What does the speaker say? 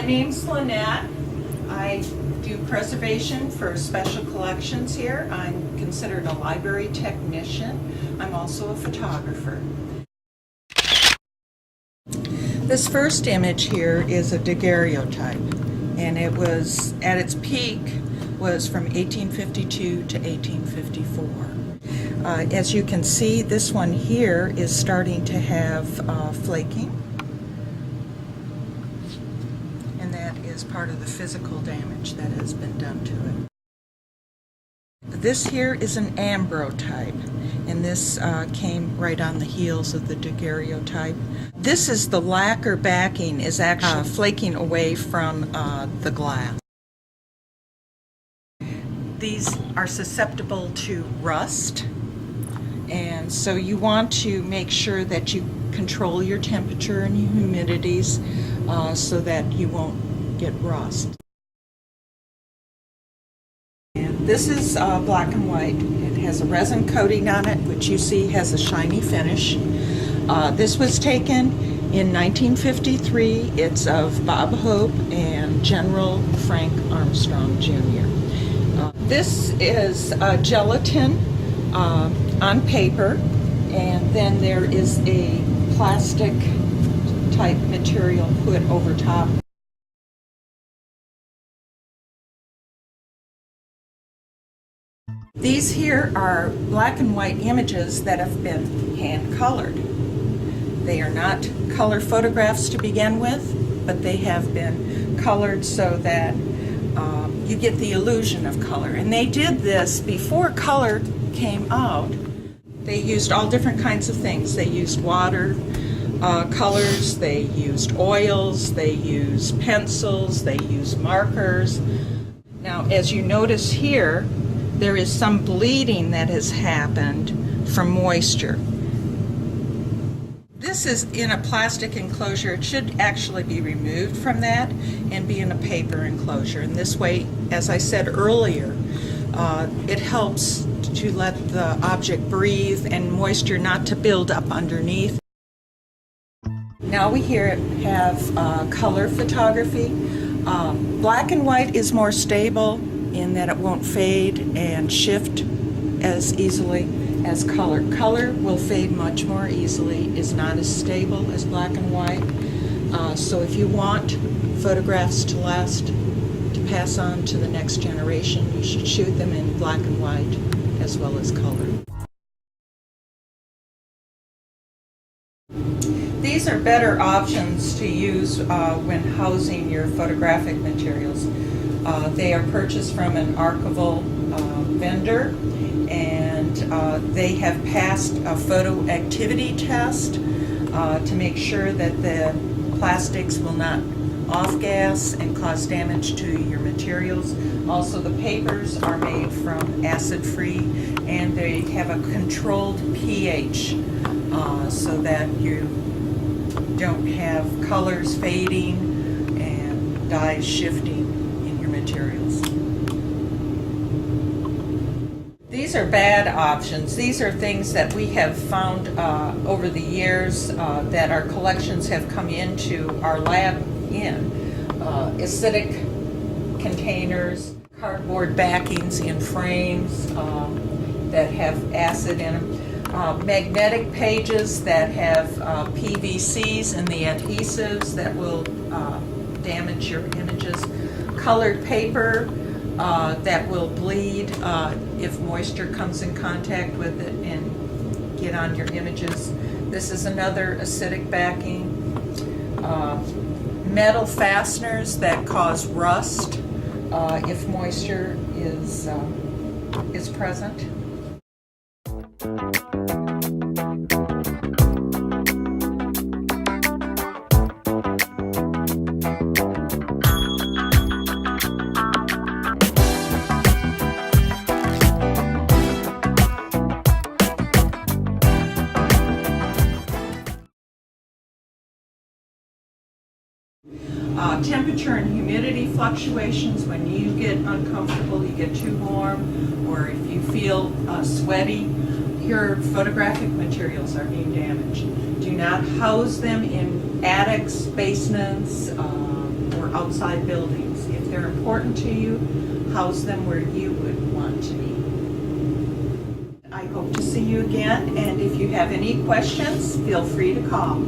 My name's Lynette. I do preservation for special collections here. I'm considered a library technician. I'm also a photographer. This first image here is a daguerreotype, and it was, at its peak, was from 1852 to 1854. As you can see, this one here is starting to have flaking, and that is part of the physical damage that has been done to it. This here is an Ambrotype, and this came right on the heels of the Daguerreotype. This is the lacquer backing is actually flaking away from the glass. These are susceptible to rust, and so you want to make sure that you control your temperature and your humidities so that you won't get rust. And this is black and white. It has a resin coating on it, which you see has a shiny finish. This was taken in 1953. It's of Bob Hope and General Frank Armstrong Jr. This is gelatin on paper, and then there is a plastic type material put over top. These here are black and white images that have been hand colored. They are not color photographs to begin with, but they have been colored so that you get the illusion of color. And they did this before color came out. They used all different kinds of things. They used water colors, they used oils, they used pencils, they used markers. Now, as you notice here, there is some bleeding that has happened from moisture. This is in a plastic enclosure. It should actually be removed from that and be in a paper enclosure. And this way, as I said earlier, it helps to let the object breathe and moisture not to build up underneath. Now we here have color photography. Black and white is more stable in that it won't fade and shift as easily as color. Color will fade much more easily, is not as stable as black and white. So if you want photographs to last, to pass on to the next generation, you should shoot them in black and white as well as color. These are better options to use when housing your photographic materials. They are purchased from an archival vendor, and they have passed a photo activity test to make sure that the plastics will not off-gas and cause damage to your materials. Also, the papers are made from acid-free, and they have a controlled pH so that you don't have colors fading and dyes shifting in your materials. These are bad options. These are things that we have found over the years that our collections have come into our lab in. Acidic containers, cardboard backings in frames that have acid in them, magnetic pages that have PVCs and the adhesives that will damage your images, colored paper that will bleed if moisture comes in contact with it and get on your images. This is another acidic backing. Metal fasteners that cause rust if moisture is present. Temperature and humidity fluctuations. When you get uncomfortable, you get too warm, or if you feel sweaty, your photographic materials are being damaged. Do not house them in attics, basements, or or outside buildings. If they're important to you, house them where you would want to be. I hope to see you again, and if you have any questions, feel free to call.